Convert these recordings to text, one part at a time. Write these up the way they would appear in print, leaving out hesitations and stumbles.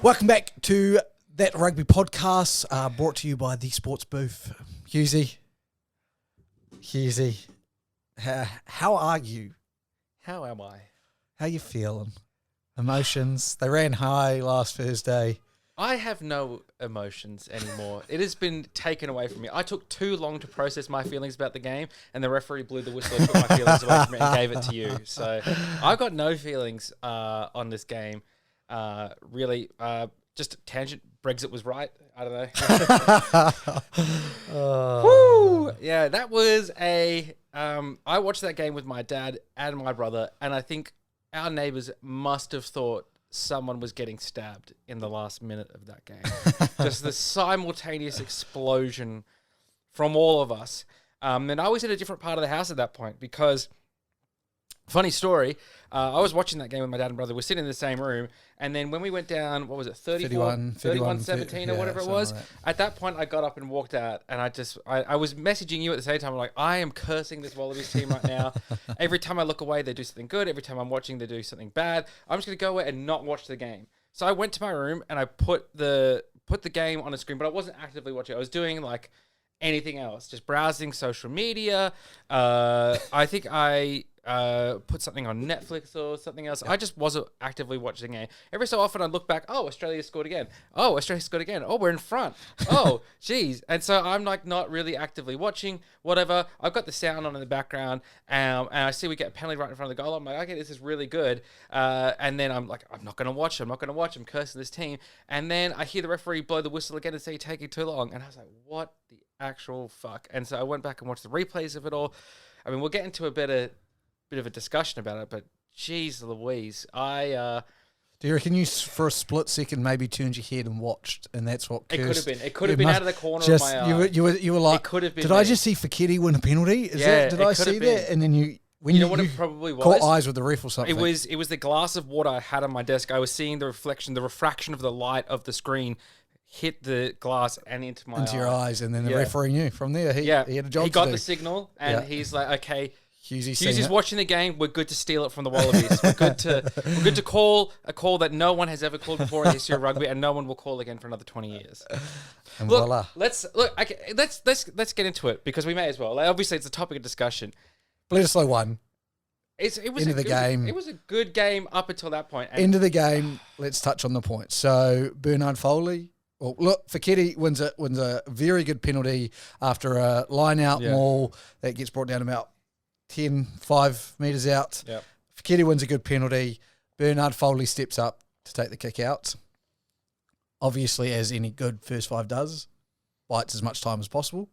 Welcome back to That Rugby Podcast, brought to you by The Sports Booth. Hughesy, how are you? How am I? How you feeling? Emotions, they ran high last Thursday. I have no emotions anymore. It has been taken away from me. I took too long to process my feelings about the game, and the referee blew the whistle and took my feelings away from me and gave it to you. So I've got no feelings on this game. Really, just a tangent. Brexit was right. I don't know. Woo! Yeah, that was a... I watched that game with my dad and my brother, and I think our neighbours must have thought someone was getting stabbed in the last minute of that game. Just the simultaneous explosion from all of us. And I was in a different part of the house at that point because, funny story, I was watching that game with my dad and brother. We're sitting in the same room. And then when we went down, what was it, 31-17 or whatever it was, at that point I got up and walked out. And I was messaging you at the same time. I'm like, I am cursing this Wallabies team right now. Every time I look away, they do something good. Every time I'm watching, they do something bad. I'm just going to go away and not watch the game. So I went to my room and I put the game on a screen, but I wasn't actively watching. I was doing like anything else, just browsing social media. I think I put something on Netflix or something else. Yep. I just wasn't actively watching it. Every so often I'd look back, oh, Australia scored again. Oh, Australia scored again. Oh, we're in front. Oh, geez. And so I'm like not really actively watching, whatever. I've got the sound on in the background, and I see we get a penalty right in front of the goal. I'm like, okay, this is really good. And then I'm like, I'm not going to watch. I'm cursing this team. And then I hear the referee blow the whistle again and say, taking too long. And I was like, what the actual fuck? And so I went back and watched the replays of it all. I mean, we'll get into a bit of a discussion about it, but geez Louise, do you reckon you, for a split second, maybe turned your head and watched, and that's what cursed? It could have been out of the corner of my eye. You were like, it could have been did I just see Fekete win a penalty? Did I see that? And then you know it probably was? Caught eyes with the ref or something. It was the glass of water I had on my desk. I was seeing the refraction of the light of the screen hit the glass and into your eyes, and then the referee knew from there. He had a job to do. He got the signal, and he's like, okay, Hughesy's watching the game. We're good to steal it from the Wallabies. We're good to call a call that no one has ever called before in the history of rugby, and no one will call again for another 20 years. And voila. Let's get into it because we may as well. Like, obviously, it's a topic of discussion. Bledisloe won. It was a good game up until that point. End of the game. Let's touch on the points. So Bernard Foley. Well, look, Fekete wins a very good penalty after a line-out maul that gets brought down about 5 metres out. Yep. Fekete wins a good penalty. Bernard Foley steps up to take the kick out. Obviously, as any good first five does, bites as much time as possible.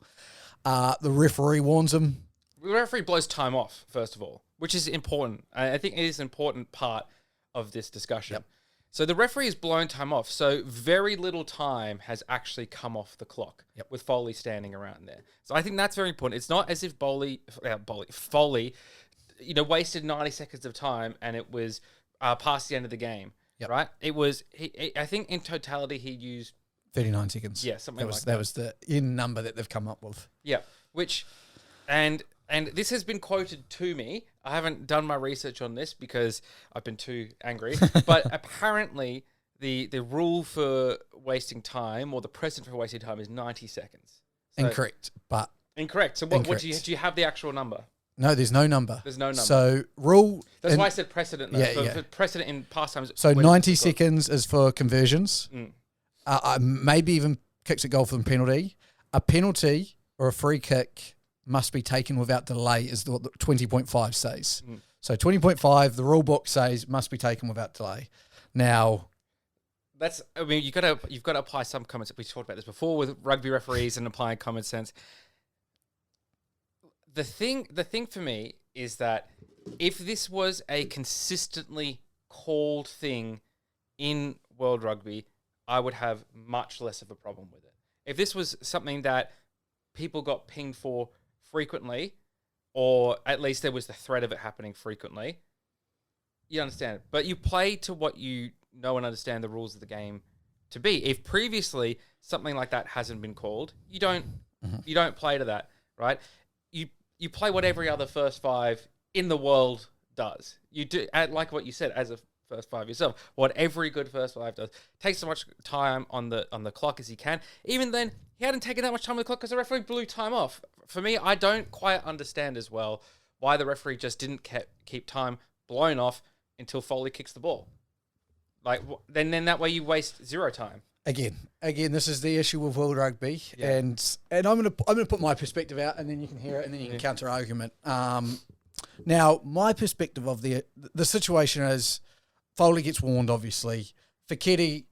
The referee warns him. The referee blows time off, first of all, which is important. I think it is an important part of this discussion. Yep. So the referee has blown time off. So very little time has actually come off the clock with Foley standing around there. So I think that's very important. It's not as if Foley, wasted 90 seconds of time and it was past the end of the game, right? It was, I think in totality he used 39 seconds. Yeah, something like that. That was the in number that they've come up with. Yeah, and this has been quoted to me. I haven't done my research on this because I've been too angry. But apparently, the rule for wasting time or the precedent for wasting time is 90 seconds. So, incorrect. So what do you have the actual number? No, there's no number. There's no number. So rule. That's why I said precedent. For precedent in past times. So 90 seconds is for conversions. Maybe even kicks at goal for the penalty. A penalty or a free kick must be taken without delay is what 20.5 says. So 20.5, the rule book says must be taken without delay. Now, you've got to apply some comments. We talked about this before with rugby referees and applying common sense. The thing for me is that if this was a consistently called thing in world rugby, I would have much less of a problem with it. If this was something that people got pinged for frequently, or at least there was the threat of it happening frequently, you understand. But you play to what you know and understand the rules of the game to be. If previously something like that hasn't been called, you don't play to that, right? You play what every other first five in the world does. You do, like what you said, as a first five yourself. What every good first five does. Take so much time on the clock as he can. Even then, he hadn't taken that much time on the clock because the referee blew time off. For me, I don't quite understand as well why the referee just didn't keep time blown off until Foley kicks the ball. Like, then that way you waste zero time. Again, this is the issue with World Rugby, and I'm gonna put my perspective out, and then you can hear it, and then you can counter argument. Now, my perspective of the situation is Foley gets warned, obviously. Fekete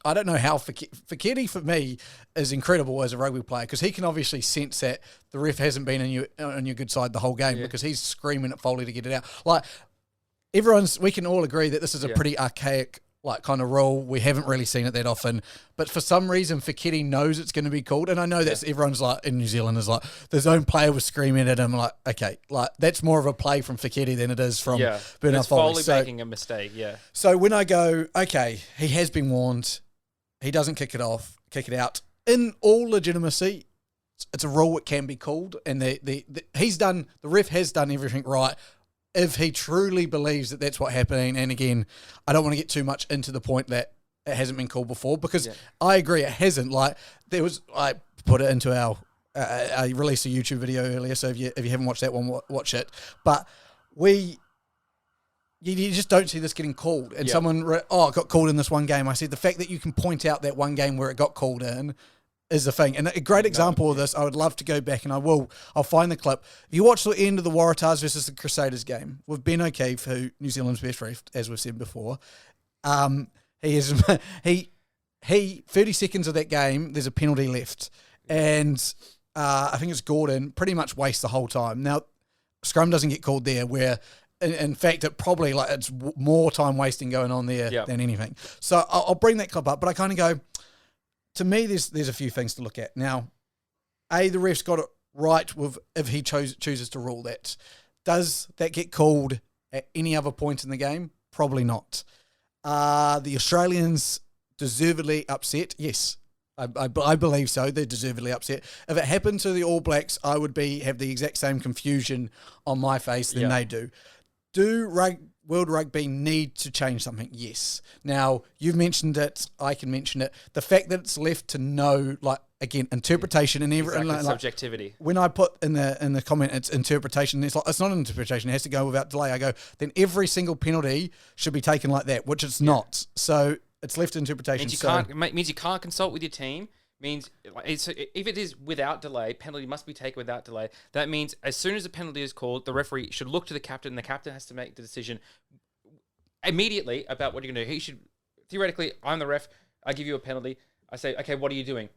I don't know how Fekete for me is incredible as a rugby player because he can obviously sense that the ref hasn't been on your good side the whole game because he's screaming at Foley to get it out. Like we can all agree that this is a pretty archaic kind of rule. We haven't really seen it that often, but for some reason Fekete knows it's going to be called, and I know that everyone's like in New Zealand is like their own player was screaming at him. Like, okay, like that's more of a play from Fekete than it is from Bernard Foley. Foley making a mistake. So when I go, okay, he has been warned, he doesn't kick it out. In all legitimacy, it's a rule. It can be called, and the ref has done everything right. If he truly believes that that's what's happening, and again, I don't want to get too much into the point that it hasn't been called before because I agree it hasn't. Like I put it into I released a YouTube video earlier, so if you haven't watched that one, watch it. But you just don't see this getting called, and someone it got called in this one game. I said the fact that you can point out that one game where it got called in is the thing. And a great example of this, I would love to go back and I'll find the clip. If you watch the end of the Waratahs versus the Crusaders game with Ben O'Keefe, who New Zealand's best ref, as we've said before, he 30 seconds of that game, there's a penalty left. And I think it's Gordon, pretty much wastes the whole time. Now, scrum doesn't get called there where, in fact, it probably it's more time wasting going on there than anything. So I'll bring that clip up, but I kind of go, to me, there's a few things to look at. Now, the ref's got it right with if he chooses to rule that. Does that get called at any other point in the game? Probably not. The Australians deservedly upset? Yes, I believe so. They're deservedly upset. If it happened to the All Blacks, I would have the exact same confusion on my face than they do. World Rugby need to change something? Yes. Now, you've mentioned it. I can mention it. The fact that it's left to no, again, interpretation and everything. Subjectivity. When I put in the comment, it's interpretation. It's not an interpretation. It has to go without delay. I go, then every single penalty should be taken like that, which it's not. So it's left to interpretation. Means you can't consult with your team. Means if it is without delay, penalty must be taken without delay. That means as soon as a penalty is called, the referee should look to the captain, and the captain has to make the decision immediately about what you're going to do. He should, theoretically, I'm the ref, I give you a penalty, I say, okay, what are you doing?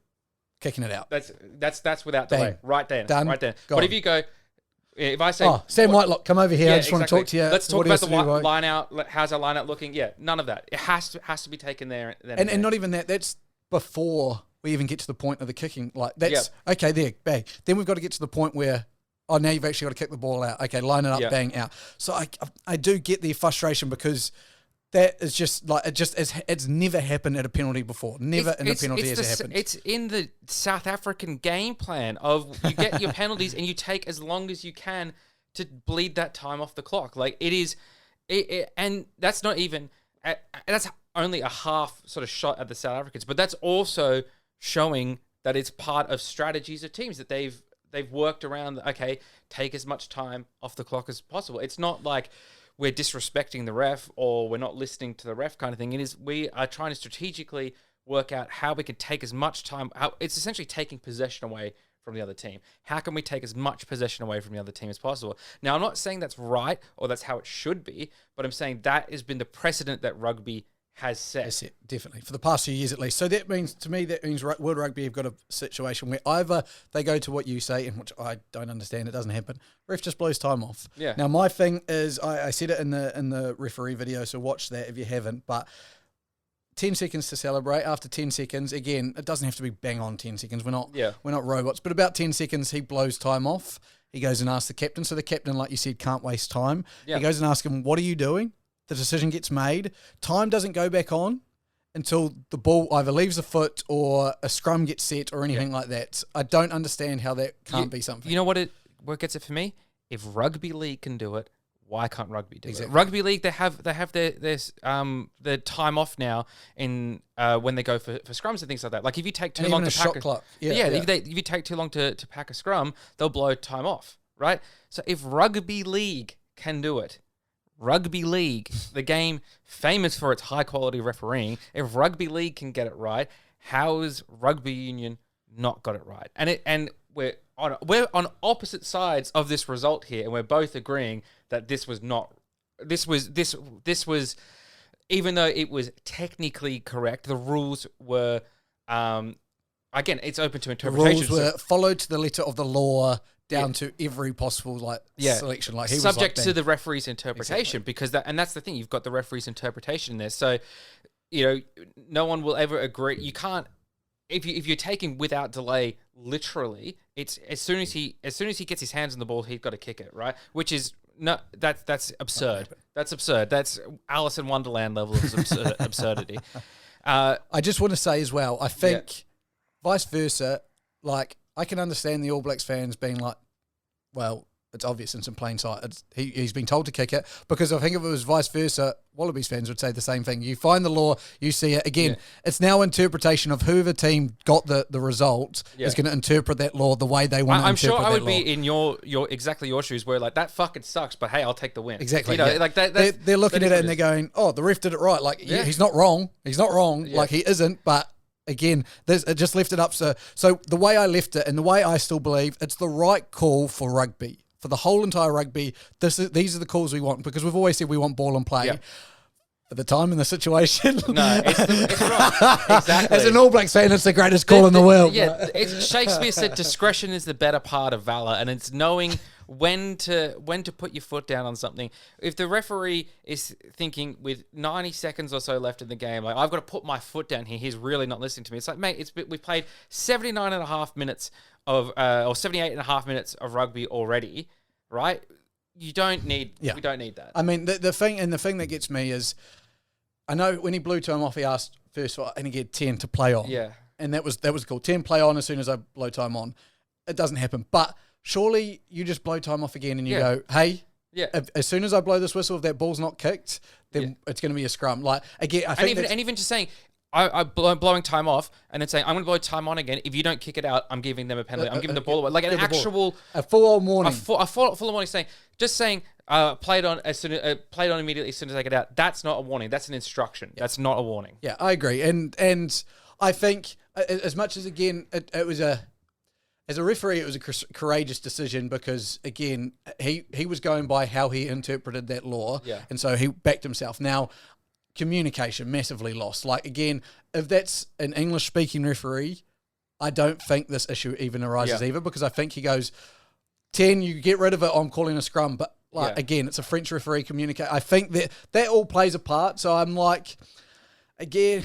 Kicking it out. That's without delay. Right then. Done. Right then. Gone. But if you go, if I say... Sam Whitelock, come over here. I just want to talk to you. Let's talk about the line out. How's our line out looking? Yeah, none of that. It has to be taken there. And not even that. That's before we even get to the point of the kicking. Okay, there, bang. Then we've got to get to the point where, now you've actually got to kick the ball out. Okay, line it up, bang, out. So I do get the frustration because that is just it's never happened at a penalty before. Never in a penalty has it happened. It's in the South African game plan of you get your penalties and you take as long as you can to bleed that time off the clock. Like it is, and that's not even, that's only a half sort of shot at the South Africans, but that's also showing that it's part of strategies of teams that they've worked around. Okay, take as much time off the clock as possible. It's not like we're disrespecting the ref or we're not listening to the ref kind of thing. It is we are trying to strategically work out how we can take as much time. It's essentially taking possession away from the other team. How can we take as much possession away from the other team as possible? Now, I'm not saying that's right or that's how it should be, but I'm saying that has been the precedent that rugby has set. That's it, definitely. For the past few years at least. So that means World Rugby have got a situation where either they go to what you say, and which I don't understand, it doesn't happen, ref just blows time off. Yeah. Now my thing is, I said it in the referee video, so watch that if you haven't, but 10 seconds to celebrate. After 10 seconds, again, it doesn't have to be bang on 10 seconds. We're not robots, but about 10 seconds, he blows time off. He goes and asks the captain. So the captain, like you said, can't waste time. Yeah. He goes and asks him, what are you doing? The decision gets made. Time doesn't go back on until the ball either leaves the foot or a scrum gets set or anything like that. I don't understand how that can't be something. You know what gets it for me? If rugby league can do it, Why can't rugby do Exactly. it? Rugby league, they have their time off now in when they go for scrums and things like that. Like if you take too And long even to a pack shot clock. Yeah. if you take too long to pack a scrum, they'll blow time off, right? So if rugby league can do it, rugby league, the game famous for its high quality refereeing, if rugby league can get it right, how is rugby union not got it right? And we're on opposite sides of this result here, and we're both agreeing that this was even though it was technically correct, the rules were again, it's open to interpretation. The rules were followed to the letter of the law down to every possible selection. Like he subject was to the referee's interpretation, because that's the thing. You've got the referee's interpretation there, so no one will ever agree. You can't if you're taking without delay literally. It's as soon as he gets his hands on the ball, he's got to kick it, right? Which is that's absurd. That's absurd. That's Alice in Wonderland level of absurdity. I just want to say as well, I think vice versa, like I can understand the All Blacks fans being like, well, it's obvious, it's in plain sight. He's been told to kick it, because I think if it was vice versa, Wallabies fans would say the same thing. You find the law, you see it. Again, it's now interpretation of whoever team got the result is going to interpret that law the way they want to interpret that law. I'm sure I would be in your exactly your shoes, where like that fucking sucks, but hey, I'll take the win. Exactly. Like that. They're looking at it and they're going, oh, the ref did it right. Like he's not wrong. He's not wrong. Like he isn't, but again, it just left it up. So the way I left it and the way I still believe it's the right call for rugby. For the whole entire rugby, these are the calls we want, because we've always said we want ball and play. Yeah. At the time and the situation. No, it's right. Exactly. As an All Blacks fan, it's the greatest call in the world. Yeah, Shakespeare said discretion is the better part of valor, and it's knowing when to put your foot down on something. If the referee is thinking with 90 seconds or so left in the game, like, I've got to put my foot down here, he's really not listening to me. It's like, mate, we've played 79 and a half minutes or 78 and a half minutes of rugby already, right? We don't need that. I mean, the thing that gets me is, I know when he blew time off, he asked first for, and he get 10 to play on. Yeah. And that was cool. 10 play on as soon as I blow time on. It doesn't happen. But surely you just blow time off again and you go, hey, as soon as I blow this whistle, if that ball's not kicked, then it's going to be a scrum. Like, again, I think even just saying, I'm blowing time off and then saying, I'm going to blow time on again. If you don't kick it out, I'm giving them a penalty. I'm giving the ball away. Like an actual... A full-on warning. A full-on warning saying, play it on immediately as soon as I get out. That's not a warning. That's an instruction. That's not a warning. Yeah, I agree. And I think as much as, again, it was as a referee, it was a courageous decision, because, again, he was going by how he interpreted that law. Yeah. And so he backed himself. Now, communication massively lost. Like, again, if that's an English-speaking referee, I don't think this issue even arises either, because I think he goes, 10, you get rid of it, I'm calling a scrum. But, again, it's a French referee communicate. I think that all plays a part. So I'm like, again,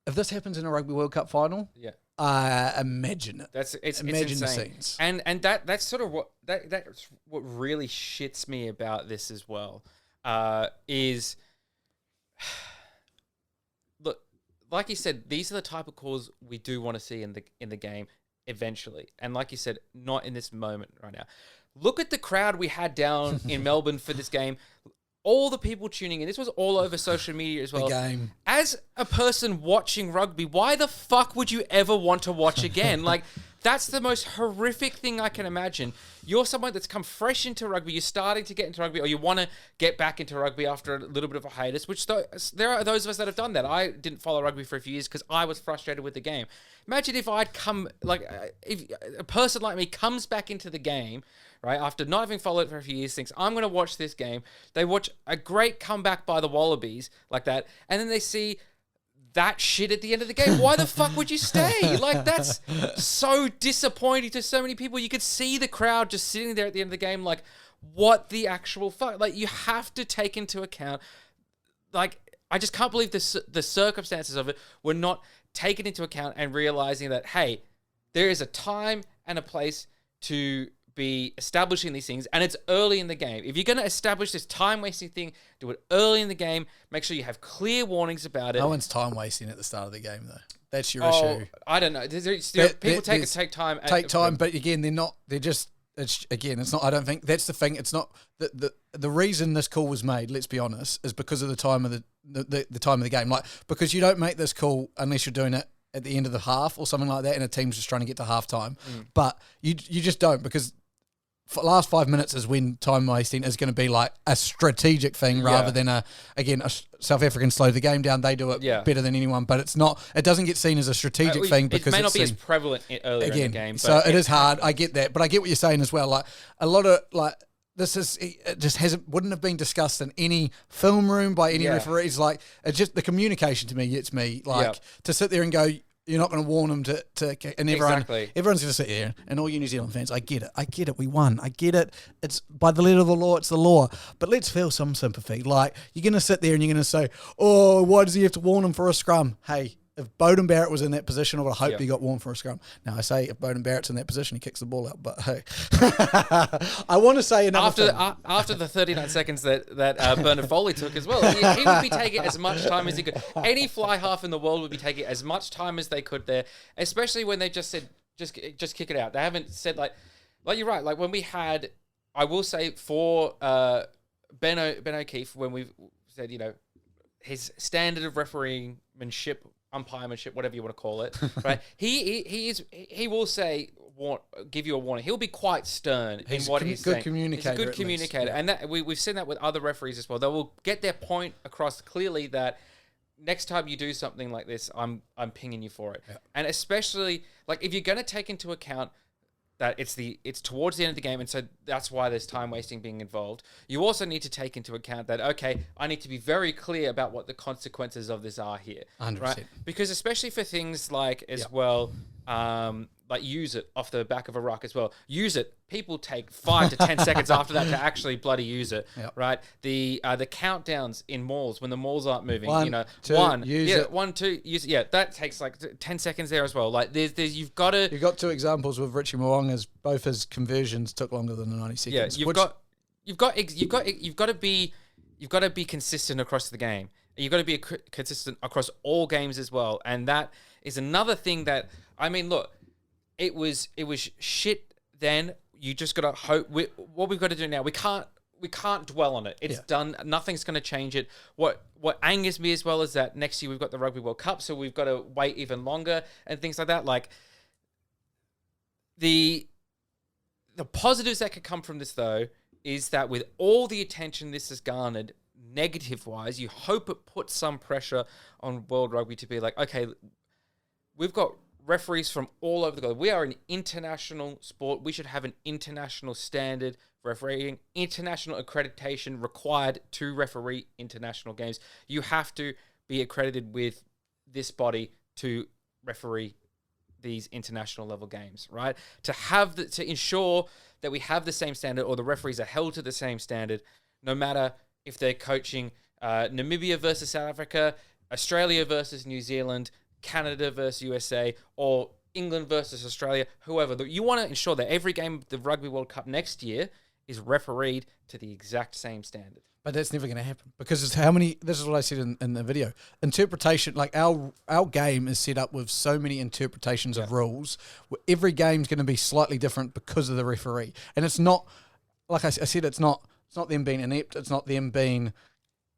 if this happens in a Rugby World Cup final, imagine it. Imagine the scenes. And that's sort of that's what really shits me about this as well, is... Look, like you said, these are the type of calls we do want to see in the game eventually. And like you said, not in this moment right now. Look at the crowd we had down in Melbourne for this game. All the people tuning in. This was all over social media as well. The game. As a person watching rugby, why the fuck would you ever want to watch again? Like, that's the most horrific thing I can imagine. You're someone that's come fresh into rugby. You're starting to get into rugby, or you want to get back into rugby after a little bit of a hiatus, which there are those of us that have done that. I didn't follow rugby for a few years because I was frustrated with the game. Imagine if I'd come, like, if a person like me comes back into the game, right, after not having followed it for a few years, thinks, I'm going to watch this game. They watch a great comeback by the Wallabies like that, and then they see that shit at the end of the game. Why the fuck would you stay? Like, that's so disappointing to so many people. You could see the crowd just sitting there at the end of the game like, what the actual fuck? Like, you have to take into account, like, I just can't believe the circumstances of it were not taken into account, and realizing that, hey, there is a time and a place to be establishing these things, and it's early in the game. If you're going to establish this time-wasting thing, do it early in the game. Make sure you have clear warnings about it. No one's time-wasting at the start of the game, though. That's your issue. I don't know. People take time. Take time, but again, they're not. They're just it's again, it's not. I don't think that's the thing. It's not the reason this call was made. Let's be honest, is because of the time of the time of the game. Like, because you don't make this call unless you're doing it at the end of the half or something like that, and a team's just trying to get to halftime. But you just don't, because for last 5 minutes is when time wasting is going to be like a strategic thing rather than a South African slow the game down. They do it better than anyone, but it's not. It doesn't get seen as a strategic thing because it may not be as prevalent earlier in the game. So it is hard. I get that, but I get what you're saying as well. Like a lot of it just wouldn't have been discussed in any film room by any referees. Like, it's just the communication to me gets me. Like to sit there and go, you're not going to warn them to and everyone's going to sit there, and all you New Zealand fans, I get it, we won, I get it, it's by the letter of the law, it's the law, but let's feel some sympathy. Like, you're going to sit there and you're going to say, oh, why does he have to warn him for a scrum? Hey, if Beauden Barrett was in that position, I would have hoped he got warned for a scrum. Now, I say if Beauden Barrett's in that position, he kicks the ball out. But hey, I want to say another thing. After the 39 seconds that Bernard Foley took as well, he would be taking as much time as he could. Any fly half in the world would be taking as much time as they could there, especially when they just said, just kick it out. They haven't said, like you're right, like when we had, I will say for Ben O'Keefe, when we've said, his standard of refereeingmanship, umpiremanship, whatever you want to call it, right? He will say, give you a warning. He'll be quite stern in what he's saying. He's a good communicator, and that we've seen that with other referees as well. They will get their point across clearly that next time you do something like this, I'm pinging you for it. Yeah. And especially, like, if you're going to take into account that it's towards the end of the game, and so that's why there's time wasting being involved. You also need to take into account that, okay, I need to be very clear about what the consequences of this are here. 100%. Right? Because especially for things like, as well, like use it off the back of a ruck as well. Use it. People take 5 to 10 seconds after that to actually bloody use it. Yep. Right? The countdowns in malls when the malls aren't moving. 1, 2, use it. 1, 2, use it. Yeah, that takes like 10 seconds there as well. Like there's you've got to. You've got 2 examples with Richie Mo'unga's. Both his conversions took longer than the 90 seconds. Yeah, you've got to be consistent across the game. You've got to be consistent across all games as well, and that is another thing that, I mean, look, it was shit then. You just got to hope. What we've got to do now, we can't dwell on it. It's done. Nothing's going to change it. What angers me as well is that next year we've got the Rugby World Cup, so we've got to wait even longer and things like that. Like the positives that could come from this, though, is that with all the attention this has garnered, negative-wise, you hope it puts some pressure on World Rugby to be like, okay, we've got referees from all over the globe. We are an international sport. We should have an international standard for refereeing, international accreditation required to referee international games. You have to be accredited with this body to referee these international level games, right? To ensure that we have the same standard, or the referees are held to the same standard, no matter if they're coaching Namibia versus South Africa, Australia versus New Zealand, Canada versus USA, or England versus Australia, whoever. You want to ensure that every game of the Rugby World Cup next year is refereed to the exact same standard. But that's never going to happen, because it's this is what I said in the video. Interpretation, like our game is set up with so many interpretations of rules. Every game's going to be slightly different because of the referee. And it's not, like I said, it's not them being inept. It's not them being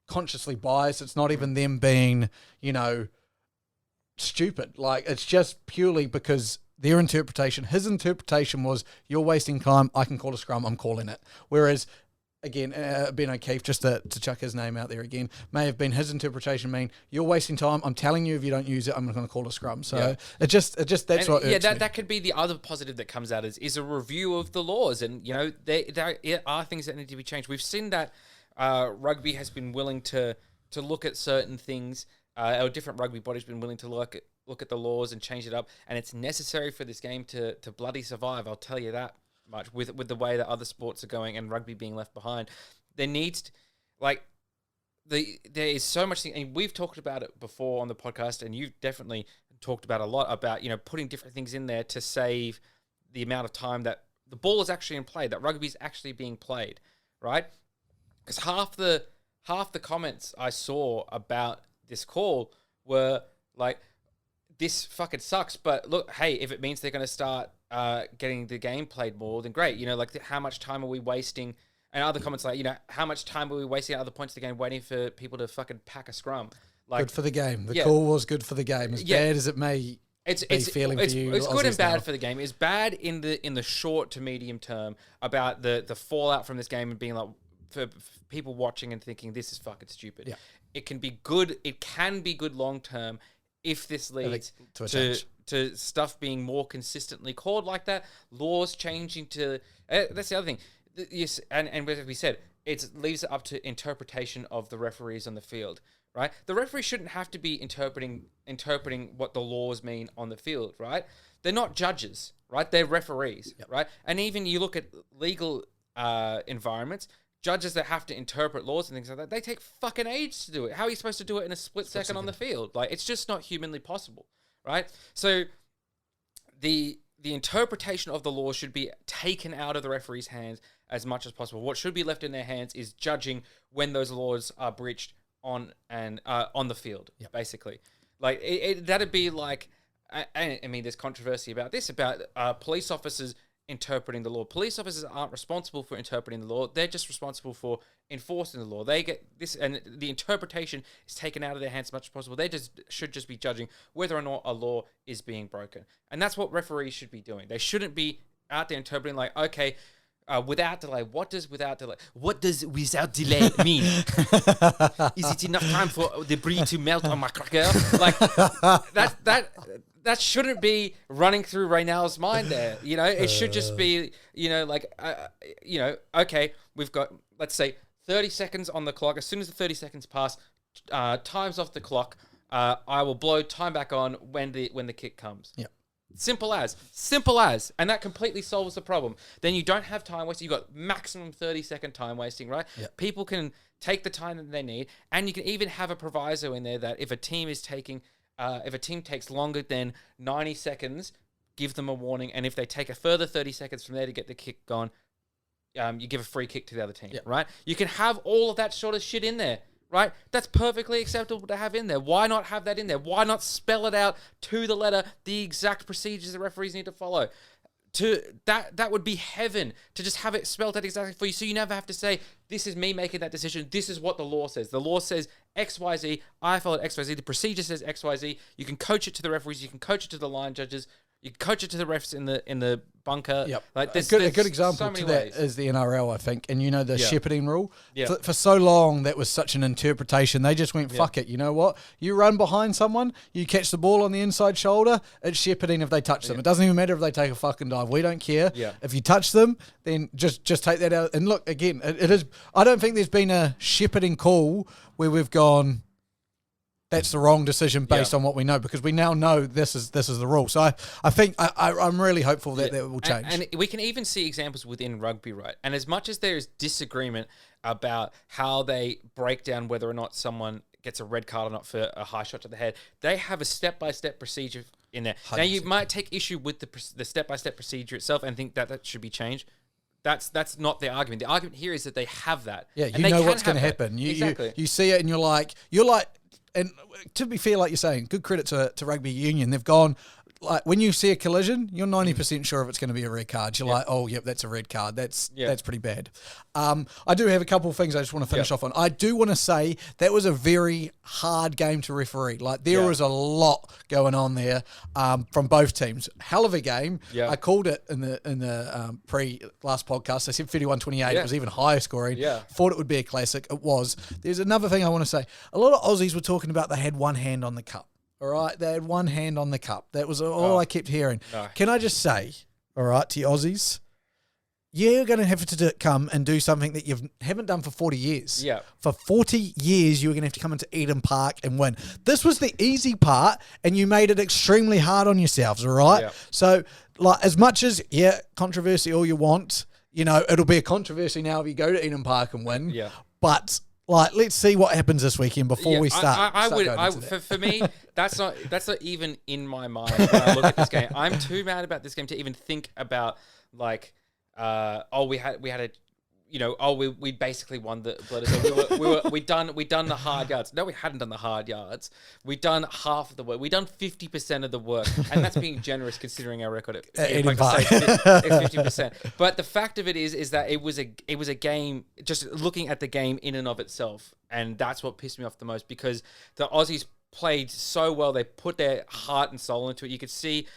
consciously biased. It's not even them being, stupid. Like, it's just purely because their interpretation, his interpretation was, you're wasting time, I can call a scrum, I'm calling it. Whereas, again, Ben O'Keefe, just to chuck his name out there again, may have been his interpretation mean, you're wasting time, I'm telling you if you don't use it, I'm not going to call a scrum. So it just that's what irks me. That could be the other positive that comes out is a review of the laws, and there are things that need to be changed. We've seen that rugby has been willing to look at certain things, or different rugby bodies have been willing to look at the laws and change it up, and it's necessary for this game to bloody survive, I'll tell you that much, with the way that other sports are going and rugby being left behind. There needs there is so much thing, and we've talked about it before on the podcast, and you've definitely talked about a lot about putting different things in there to save the amount of time that the ball is actually in play, that rugby is actually being played, right? Because half the comments I saw about this call were like, this fucking sucks, but look, hey, if it means they're going to start getting the game played more, then great. You know, like how much time are we wasting? And other comments like, you know, how much time are we wasting at other points of the game waiting for people to fucking pack a scrum? Like, good for the game. The call was good for the game. As bad as it may be feeling for you. It's good and bad for the game. It's bad in the short to medium term about the fallout from this game and being like, for people watching and thinking this is fucking stupid. Yeah. It can be good. It can be good long term if this leads to stuff being more consistently called like that. Laws changing to that's the other thing. Yes, and as we said, it leaves it up to interpretation of the referees on the field. Right, the referee shouldn't have to be interpreting what the laws mean on the field. Right, they're not judges. Right, they're referees. Yep. Right, and even you look at legal environments. Judges that have to interpret laws and things like that, they take fucking age to do it. How are you supposed to do it in a split second on the field? Like, it's just not humanly possible, right? So the interpretation of the law should be taken out of the referee's hands as much as possible. What should be left in their hands is judging when those laws are breached on the field, basically. Like, that'd be like, I mean, there's controversy about this, about police officers interpreting the law. Police officers aren't responsible for interpreting the law. They're just responsible for enforcing the law. They get this, and the interpretation is taken out of their hands as much as possible. They should just be judging whether or not a law is being broken. And that's what referees should be doing. They shouldn't be out there interpreting like, okay, without delay. What does without delay mean? Is it enough time for the brie to melt on my cracker? Like that shouldn't be running through Raynell's mind there. You know, it should just be, you know, like, okay, we've got, let's say, 30 seconds on the clock. As soon as the 30 seconds pass, time's off the clock. I will blow time back on when the kick comes. Yeah. Simple as. And that completely solves the problem. Then you don't have time wasting. You've got maximum 30-second time wasting, right? Yep. People can take the time that they need. And you can even have a proviso in there that if a team takes longer than 90 seconds, give them a warning. And if they take a further 30 seconds from there to get the kick gone, you give a free kick to the other team, right? You can have all of that sort of shit in there, right? That's perfectly acceptable to have in there. Why not have that in there? Why not spell it out to the letter, the exact procedures the referees need to follow? That would be heaven, to just have it spelled out exactly for you, so you never have to say, this is me making that decision, this is what the law says. The law says XYZ, I followed XYZ, the procedure says XYZ. You can coach it to the referees, you can coach it to the line judges, you can coach it to the refs in the bunker. Yep. Like a good example to that is the NRL, I think. And you know the shepherding rule? Yeah. For so long, that was such an interpretation. They just went, fuck it. You know what? You run behind someone, you catch the ball on the inside shoulder, it's shepherding if they touch them. It doesn't even matter if they take a fucking dive. We don't care. Yeah. If you touch them, then just take that out. And look, again, it is. I don't think there's been a shepherding call where we've gone, that's the wrong decision based on what we know, because we now know this is the rule. So I think I'm really hopeful that that will change. And we can even see examples within rugby, right? And as much as there is disagreement about how they break down whether or not someone gets a red card or not for a high shot to the head, they have a step-by-step procedure in there. 100%. Now, you might take issue with the step-by-step procedure itself and think that should be changed. That's not the argument. The argument here is that they have that. Yeah, you know what's going to happen. You see it and you're like, and to be fair, like you're saying, good credit to Rugby Union. They've gone, like, when you see a collision, you're 90% sure if it's going to be a red card. You're like, oh, yep, that's a red card. That's pretty bad. I do have a couple of things I just want to finish off on. I do want to say that was a very hard game to referee. Like, there was a lot going on there from both teams. Hell of a game. Yeah. I called it in the pre-last podcast. I said 31-28. Yeah. It was even higher scoring. Yeah. Thought it would be a classic. It was. There's another thing I want to say. A lot of Aussies were talking about they had one hand on the cup. All right, they had one hand on the cup. That was all I kept hearing. No. Can I just say, all right, to you Aussies, you're going to have to come and do something that you haven't done for 40 years. Yeah. For 40 years, you were going to have to come into Eden Park and win. This was the easy part, and you made it extremely hard on yourselves, all right? Yeah. So, like, as much as, controversy all you want, you know, it'll be a controversy now if you go to Eden Park and win. Yeah. But... like, let's see what happens this weekend before we start. For me, that's not even in my mind when I look at this game. I'm too mad about this game to even think about, like, we had a, we basically won the Bledisloe. We'd done the hard yards. No, we hadn't done the hard yards. We'd done half of the work. We'd done 50% of the work, and that's being generous considering our record at 50%. But the fact of it is that it was a game. Just looking at the game in and of itself, and that's what pissed me off the most, because the Aussies played so well. They put their heart and soul into it. You could see,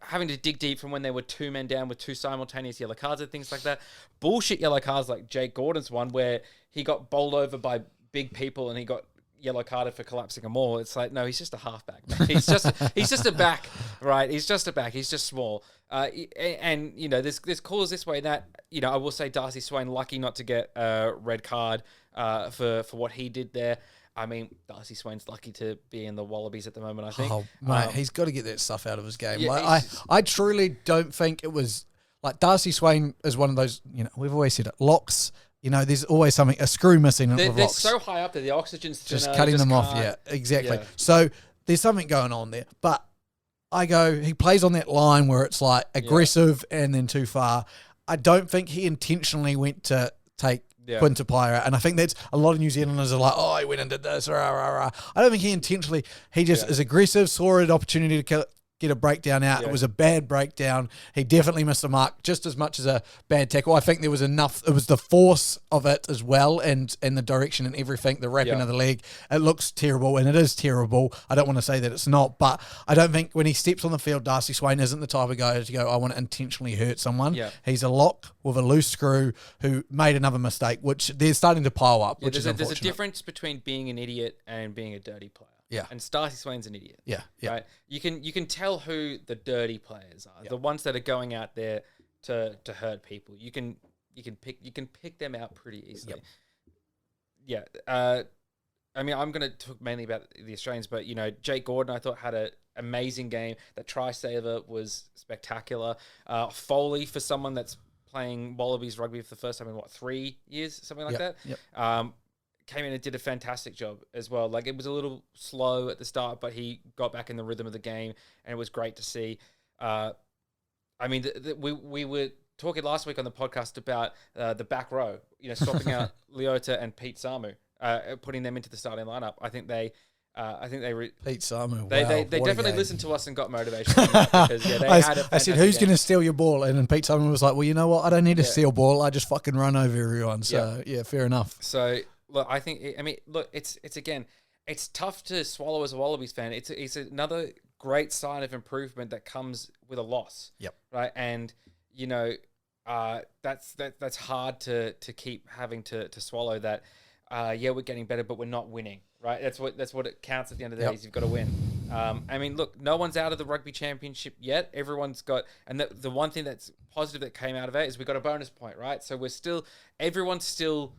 having to dig deep from when they were 2 men down with 2 simultaneous yellow cards and things like that. Bullshit yellow cards like Jake Gordon's one, where he got bowled over by big people and he got yellow carded for collapsing a maul. It's like, no, he's just a halfback, man. He's just a back, right? He's just a back. He's just small. And there's calls this way that, I will say Darcy Swain lucky not to get a red card for what he did there. I mean, Darcy Swain's lucky to be in the Wallabies at the moment, I think. Oh, mate, he's got to get that stuff out of his game. Yeah, I truly don't think it was... Like, Darcy Swain is one of those, we've always said it, locks, there's always something, a screw missing with they're locks. so high up there, the oxygen's thinner, just cutting them off, yeah, exactly. Yeah. So there's something going on there. But he plays on that line where it's like aggressive and then too far. I don't think he intentionally went to take Quinta Pyra, and I think that's a lot of New Zealanders are like, oh, he went and did this, rah, rah, rah. I don't think he intentionally, he just is aggressive, saw an opportunity to get a breakdown out. It was a bad breakdown. He definitely missed the mark just as much as a bad tackle. I think there was enough, it was the force of it as well, and the direction and everything, the wrapping of the leg. It looks terrible, and it is terrible. I don't want to say that it's not, but I don't think when he steps on the field, Darcy Swain isn't the type of guy to go, I want to intentionally hurt someone. Yeah. He's a lock with a loose screw who made another mistake, which they're starting to pile up, which is unfortunate. There's a difference between being an idiot and being a dirty player. Yeah, and Darcy Swain's an idiot. Yeah, yeah. Right? You can tell who the dirty players are, the ones that are going out there to hurt people. You can pick them out pretty easily. Yep. Yeah. I mean, I'm going to talk mainly about the Australians, but Jake Gordon I thought had an amazing game. That try saver was spectacular. Foley, for someone that's playing Wallabies rugby for the first time in 3 years, something like that. Yep. Came in and did a fantastic job as well. Like, it was a little slow at the start, but he got back in the rhythm of the game, and it was great to see. I mean, we were talking last week on the podcast about the back row, swapping out Leota and Pete Samu, putting them into the starting lineup. I think they Pete Samu. They definitely listened to us and got motivation from that, because they had I said, who's going to steal your ball? And then Pete Samu was like, well, you know what? I don't need to steal ball. I just fucking run over everyone. So yeah, fair enough. So look, I think, it's tough to swallow as a Wallabies fan. It's another great sign of improvement that comes with a loss. Yep. Right. And that's hard to keep having to swallow that. We're getting better, but we're not winning. Right. That's what it counts at the end of the day. Is you've got to win. I mean, look, no one's out of the rugby championship yet. Everyone's got, and the one thing that's positive that came out of it is we got a bonus point. Right. So everyone's still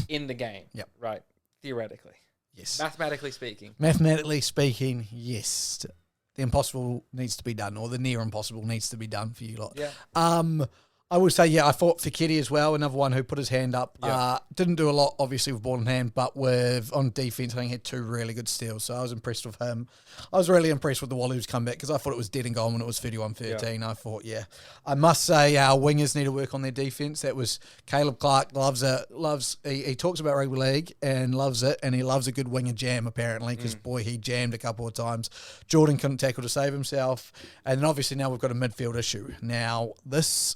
in the game. Yep. Right. Theoretically. Yes. Mathematically speaking, yes. The impossible needs to be done, or the near impossible needs to be done for you lot. Yeah. I will say, I fought Fiketi as well, another one who put his hand up. Didn't do a lot, obviously, with ball in hand, but on defence, I think he had 2 really good steals, so I was impressed with him. I was really impressed with the Wallabies comeback, because I thought it was dead and gone when it was 31-13. I thought, I must say our wingers need to work on their defence. That was Caleb Clark, loves it. He talks about rugby league and loves it, and he loves a good winger jam, apparently, because, boy, he jammed a couple of times. Jordan couldn't tackle to save himself, and then obviously now we've got a midfield issue. Now, this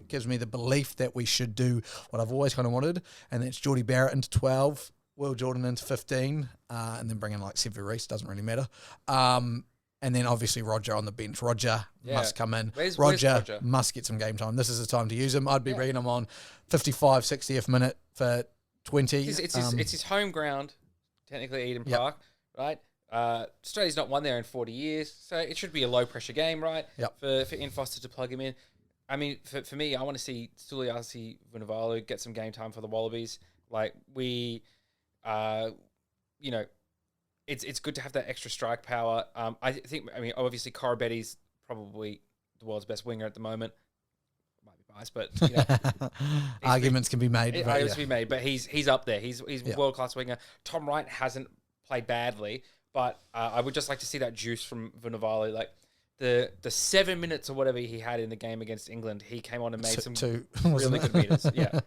gives me the belief that we should do what I've always kind of wanted, and that's Geordie Barrett into 12, Will Jordan into 15, and then bring in like Sevu Reece, doesn't really matter. And then obviously Roger on the bench. Roger must come in. Where's Roger must get some game time. This is the time to use him. I'd be bringing him on 55, 60th minute for 20. It's his home ground, technically Eden Park, right? Australia's not won there in 40 years, so it should be a low-pressure game, right? Yep. For Ian Foster to plug him in. I mean, for me, I want to see Suliasi Vunivalu get some game time for the Wallabies. Like, it's good to have that extra strike power. I think, obviously, Corabetti's probably the world's best winger at the moment. Might be biased, but arguments can be made. Arguments can be made, but he's up there. He's a world-class winger. Tom Wright hasn't played badly, but I would just like to see that juice from Vunivalu. Like, the 7 minutes or whatever he had in the game against England, he came on and made some two, really good meters. Yeah.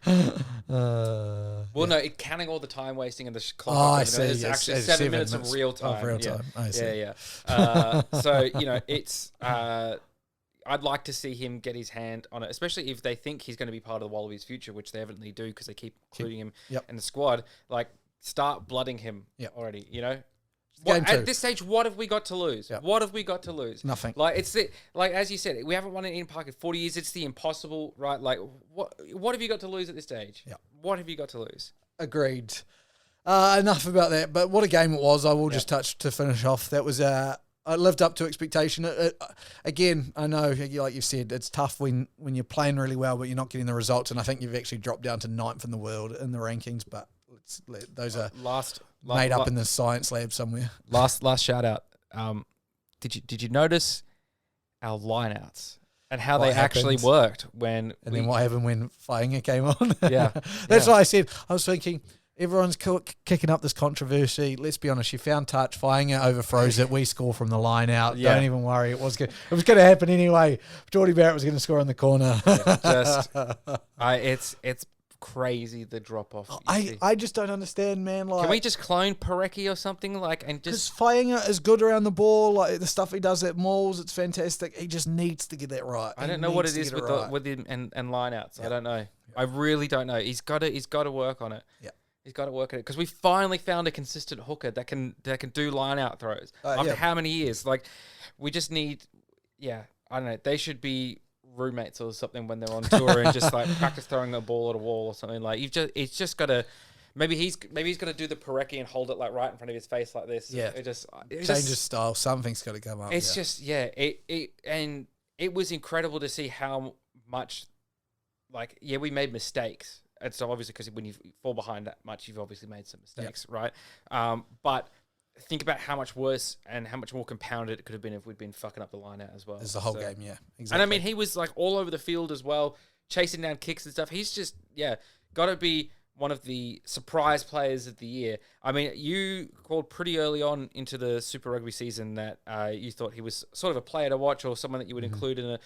Well, No, counting all the time wasting and the clock. I see. It's actually 7 minutes of real time. Of real time. I see. Yeah. So it's. I'd like to see him get his hand on it, especially if they think he's going to be part of the Wallabies' future, which they evidently do because they keep including him in the squad. Like, start blooding him already. At this stage, what have we got to lose? Yep. What have we got to lose? Nothing. Like as you said, we haven't won an Eden Park in 40 years. It's the impossible, right? Like what have you got to lose at this stage? Yeah. What have you got to lose? Agreed. Enough about that. But what a game it was. I will just touch to finish off. That was it lived up to expectation. Again, I know, like you said, it's tough when you're playing really well, but you're not getting the results. And I think you've actually dropped down to 9th in the world in the rankings. But those are made up in the science lab somewhere. Last shout out. Did you notice our lineouts and how they actually worked when? And then what happened when Whainga came on? Yeah, that's what I said. I was thinking. Everyone's kicking up this controversy. Let's be honest. You found touch. Whainga overfroze it. We score from the line out. Yeah. Don't even worry. It was going to happen anyway. Geordie Barrett was going to score in the corner. It's crazy the drop off. I just don't understand, man. Like, can we just clone Parecki or something because Whainga is good around the ball. Like the stuff he does at Mauls, it's fantastic. He just needs to get that right. I don't know what it is with him and line outs. I don't know. Yep. I really don't know. He's got to work on it. Yeah. He's got to work at it because we finally found a consistent hooker that can do line out throws after how many years? Like, we just need, I don't know. They should be roommates or something when they're on tour and just like practice throwing the ball at a wall or something. Like, he's just got to. Maybe he's got to do the Parecki and hold it like right in front of his face like this. Yeah, change his style. Something's got to come up. It's just it was incredible to see how much, we made mistakes. And so obviously, because when you fall behind that much, you've obviously made some mistakes, right? But think about how much worse and how much more compounded it could have been if we'd been fucking up the line out as well. As the whole game, yeah. Exactly. And I mean, he was like all over the field as well, chasing down kicks and stuff. He's just, got to be one of the surprise players of the year. I mean, you called pretty early on into the Super Rugby season that you thought he was sort of a player to watch or someone that you would include in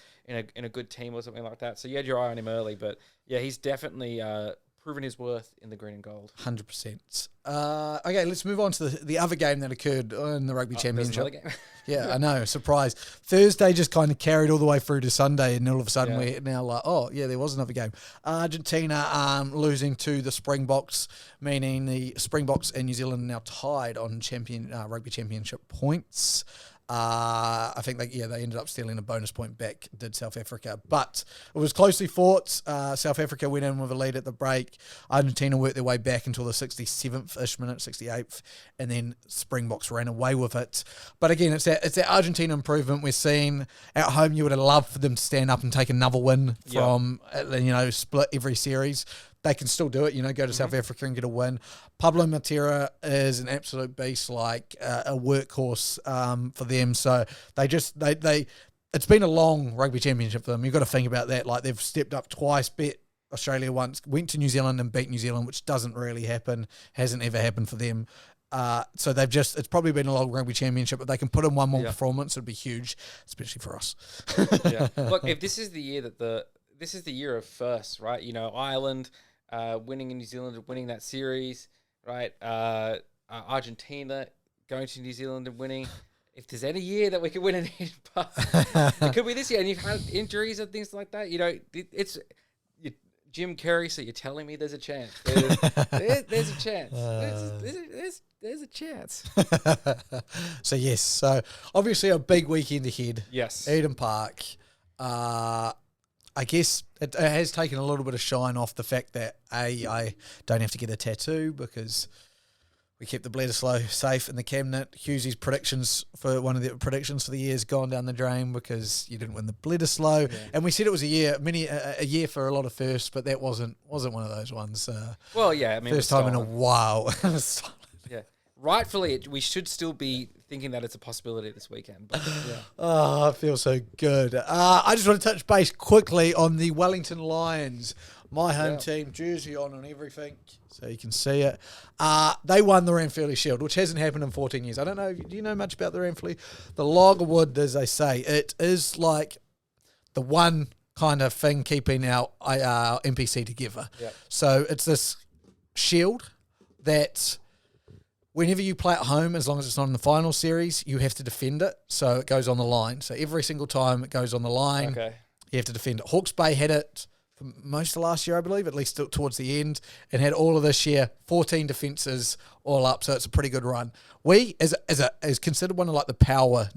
a good team or something like that. So you had your eye on him early, but yeah, he's definitely proven his worth in the green and gold. 100%. Okay, let's move on to the other game that occurred in the Rugby Championship. Yeah, I know, surprise. Thursday just kind of carried all the way through to Sunday, and all of a sudden we're now like, there was another game. Argentina losing to the Springboks, meaning the Springboks and New Zealand are now tied on Rugby Championship points. I think they ended up stealing a bonus point back, did South Africa. But it was closely fought. South Africa went in with a lead at the break. Argentina worked their way back until the 67th-ish minute, 68th, and then Springboks ran away with it. But again, it's that Argentina improvement we're seeing. At home, you would have loved for them to stand up and take another win from, split every series. They can still do it, go to South Africa and get a win. Pablo Matera is an absolute beast, like a workhorse for them. So it's been a long rugby championship for them. You've got to think about that. Like, they've stepped up twice, beat Australia once, went to New Zealand and beat New Zealand, which doesn't really happen, hasn't ever happened for them. So it's probably been a long rugby championship, but they can put in one more performance. It'd be huge, especially for us. Look, if this is the year this is the year of firsts, right? Ireland winning in New Zealand and winning that series, right? Argentina going to New Zealand and winning. If there's any year that we could win an Eden Park, it could be this year. And you've had injuries and things like that. It's Jim Carrey, so you're telling me there's a chance. There's a chance. There's a chance. So obviously a big weekend ahead. Yes. Eden Park. I guess it has taken a little bit of shine off the fact that I don't have to get a tattoo because we kept the Bledisloe safe in the cabinet. Hughes's one of the predictions for the year has gone down the drain because you didn't win the Bledisloe, and we said it was a year for a lot of firsts, but that wasn't one of those ones. First time in a while. Yeah, rightfully, we should still be thinking that it's a possibility this weekend. But I feel so good. I just want to touch base quickly on the Wellington Lions My home team, jersey on and everything, so you can see it. They won the Ranfurly Shield, which hasn't happened in 14 years. I don't know, do you know much about the Ranfurly? The log of wood, as they say, it is like the one kind of thing keeping our NPC together. Yep. So it's this shield that whenever you play at home, as long as it's not in the final series, you have to defend it. So it goes on the line. So every single time it goes on the line, you have to defend it. Hawke's Bay had it for most of last year, I believe, at least towards the end, and had all of this year, 14 defences all up. So it's a pretty good run. We, as considered one of like the power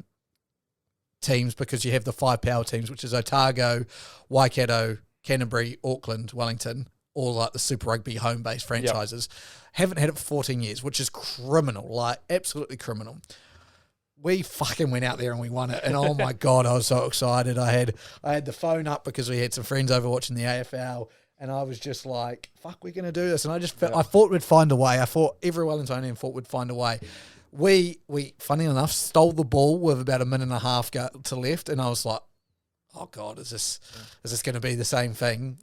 teams, because you have the 5 power teams, which is Otago, Waikato, Canterbury, Auckland, Wellington, all like the Super Rugby home-based franchises, haven't had it for 14 years, which is criminal, like absolutely criminal. We fucking went out there and we won it, and oh my God, I was so excited. I had the phone up because we had some friends over watching the AFL, and I was just like, fuck, we're going to do this. And I just I thought we'd find a way. I thought every Wellingtonian thought we'd find a way. We, funny enough, stole the ball with about a minute and a half to left, and I was like, "Oh God, is this going to be the same thing?"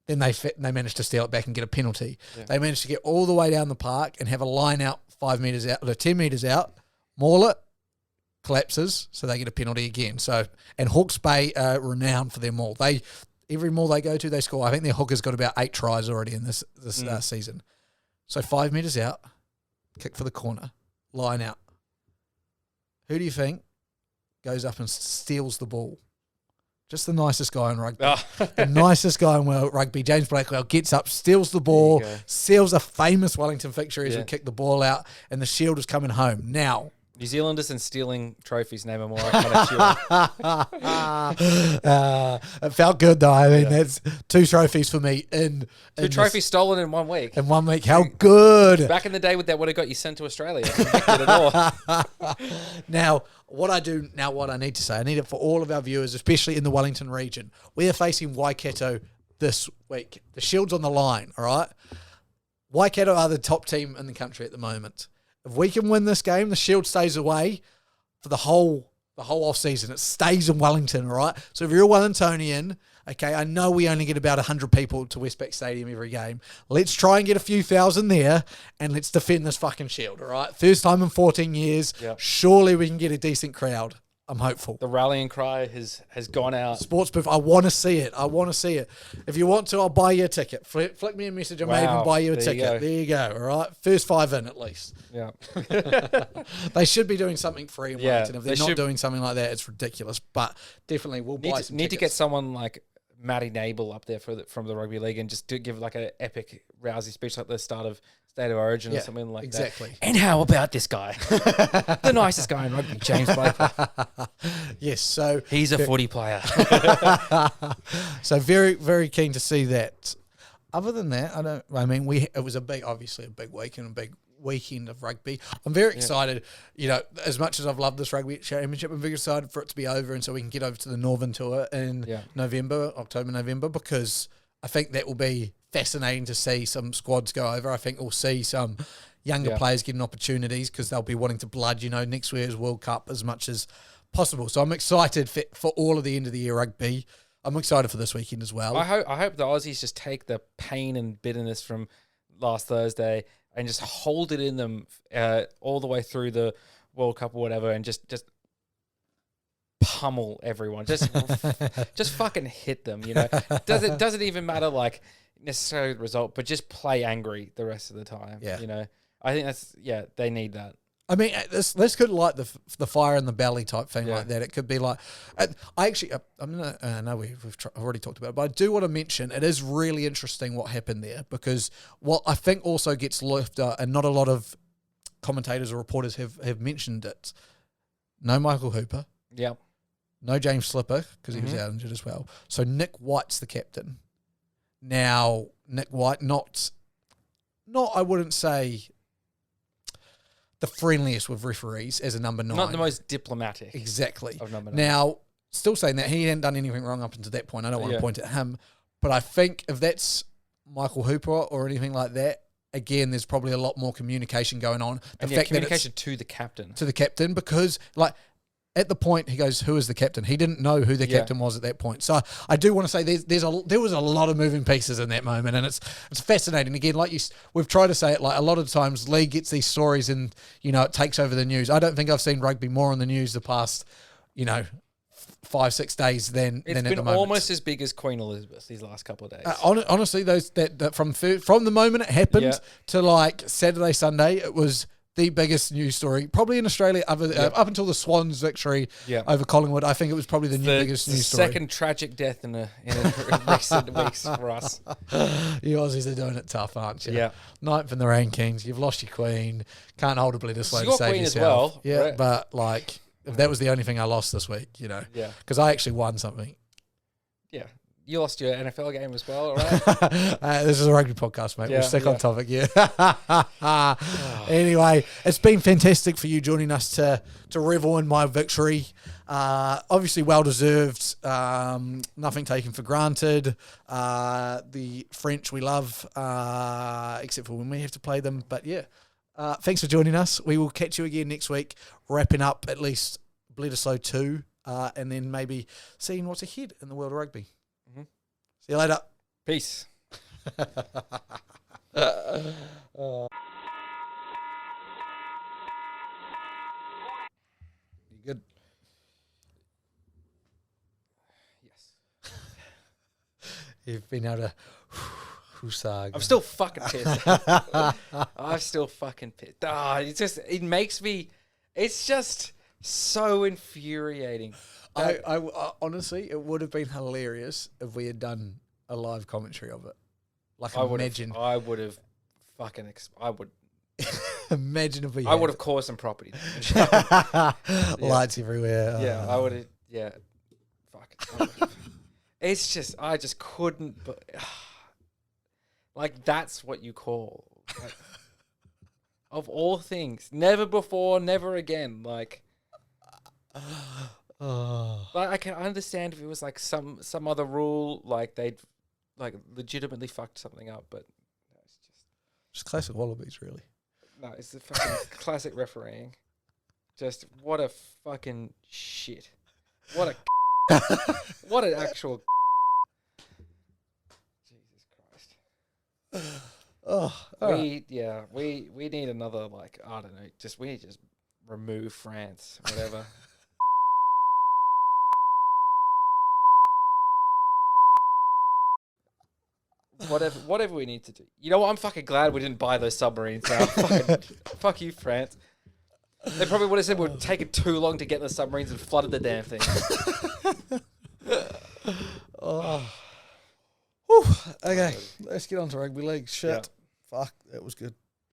Then they managed to steal it back and get a penalty. Yeah. They managed to get all the way down the park and have a line out 5 metres out, or 10 metres out, maul it, collapses, so they get a penalty again. So, and Hawke's Bay are renowned for their maul. Every maul they go to, they score. I think their hooker's got about 8 tries already in this season. So 5 metres out, kick for the corner. Line out. Who do you think goes up and steals the ball? Just the nicest guy in rugby. Oh. The nicest guy in rugby. James Blackwell gets up, steals the ball, steals a famous Wellington victory as we kick the ball out, and the Shield is coming home. Now, New Zealanders and stealing trophies name a more iconic Shield. It felt good though. I mean, that's 2 trophies for me in 2 trophies stolen in 1 week. In 1 week, how good! Back in the day, that would have got you sent to Australia. At all. Now, what I need to say, I need it for all of our viewers, especially in the Wellington region. We are facing Waikato this week. The Shield's on the line. All right, Waikato are the top team in the country at the moment. If we can win this game, the Shield stays away for the whole off season. It stays in Wellington, all right? So if you're a Wellingtonian, okay, I know we only get about 100 people to Westpac Stadium every game. Let's try and get a few thousand there, and let's defend this fucking Shield, all right? First time in 14 years. Yep. Surely we can get a decent crowd. I'm hopeful. The rallying cry has gone out. Sports booth, I want to see it. If you want to, I'll buy you a ticket. Flick me a message. I may even buy you a ticket. There you go. All right. First 5 in at least. Yeah. They should be doing something free in Wellington. If they're not doing something like that, it's ridiculous. But definitely we'll buy some Need tickets. to get someone like Matty Nable up there from the Rugby League and just to give like an epic rousey speech like the start of State of Origin or something like that. Exactly. And how about this guy? The nicest guy in rugby, James Blackwell. Yes, so he's a footy player. So very, very keen to see that. Other than that, it was obviously a big week and a big weekend of rugby. I'm very excited. You know, as much as I've loved this rugby championship, I'm very excited for it to be over and so we can get over to the Northern Tour in October, November, because I think that will be fascinating to see some squads go over. I think we'll see some younger players getting opportunities because they'll be wanting to blood, next year's World Cup as much as possible. So I'm excited for all of the end of the year rugby. I'm excited for this weekend as well. I hope the Aussies just take the pain and bitterness from last Thursday and just hold it in them all the way through the World Cup or whatever, and just pummel everyone. Just fucking hit them. Doesn't even matter like necessarily the result, but just play angry the rest of the time. Yeah. I think they need that. I mean, this could light the fire in the belly type thing like that. It could be like, I know we've already talked about it, but I do want to mention it is really interesting what happened there, because what I think also gets left and not a lot of commentators or reporters have mentioned it. No Michael Hooper. Yeah. No James Slipper, because he was out injured as well. So Nick White's the captain. Now, Nick White, not I wouldn't say the friendliest with referees as a number 9. Not the most diplomatic. Exactly. Of number 9. Now, still saying that, he hadn't done anything wrong up until that point. I don't want to point at him. But I think if that's Michael Hooper or anything like that, again, there's probably a lot more communication going on. Communication to the captain. To the captain, because, like, at the point he goes, who is the captain? He didn't know who the captain was at that point. So I do want to say there was a lot of moving pieces in that moment, and it's fascinating. Again, like we've tried to say it, like a lot of times league gets these stories and, it takes over the news. I don't think I've seen rugby more on the news the past, 5-6 days than it's at the been moment. almost as big as Queen Elizabeth these last couple of days. Honestly, that from the moment it happened to like Saturday, Sunday, it was the biggest news story probably in Australia up until the Swans victory over Collingwood. I think it was probably the biggest news story. Second tragic death in recent weeks for us. You Aussies are doing it tough, aren't you? Yeah. 9th in the rankings. You've lost your queen. Can't hold a Bledisloe to save queen yourself. as well. Yeah, right. But like if that was the only thing I lost this week, Yeah. because I actually won something. Yeah. You lost your NFL game as well, right? This is a rugby podcast, mate. Yeah, We'll stick on topic, Anyway, it's been fantastic for you joining us to revel in my victory. Obviously, well-deserved. Nothing taken for granted. The French we love, except for when we have to play them. But yeah, thanks for joining us. We will catch you again next week, wrapping up at least Bledisloe 2, and then maybe seeing what's ahead in the world of rugby. See you later. Peace. You good? Yes. You've been able to... I'm still fucking pissed. I'm still fucking pissed. It makes me... It's just so infuriating. I honestly, it would have been hilarious if we had done a live commentary of it. Like, imagine. I would have fucking. Imagine if we. I would have caused some property damage. Lights everywhere. Yeah, I would have. Yeah, fuck. It's just, I just couldn't. But like, that's what you call. Like, of all things, never before, never again. Like. Like, I can understand if it was like some other rule, like they'd like legitimately fucked something up, but no, it's just classic Wallabies, really. No, it's the fucking classic refereeing. Just what a fucking shit. What an actual. Jesus Christ. We need another, like, I don't know, we need to just remove France, whatever. Whatever we need to do. You know what? I'm fucking glad we didn't buy those submarines now. Fuck you, France. They probably would have said we're taking too long to get the submarines and flooded the damn thing. Okay, let's get on to rugby league. Shit. Yeah. Fuck, that was good.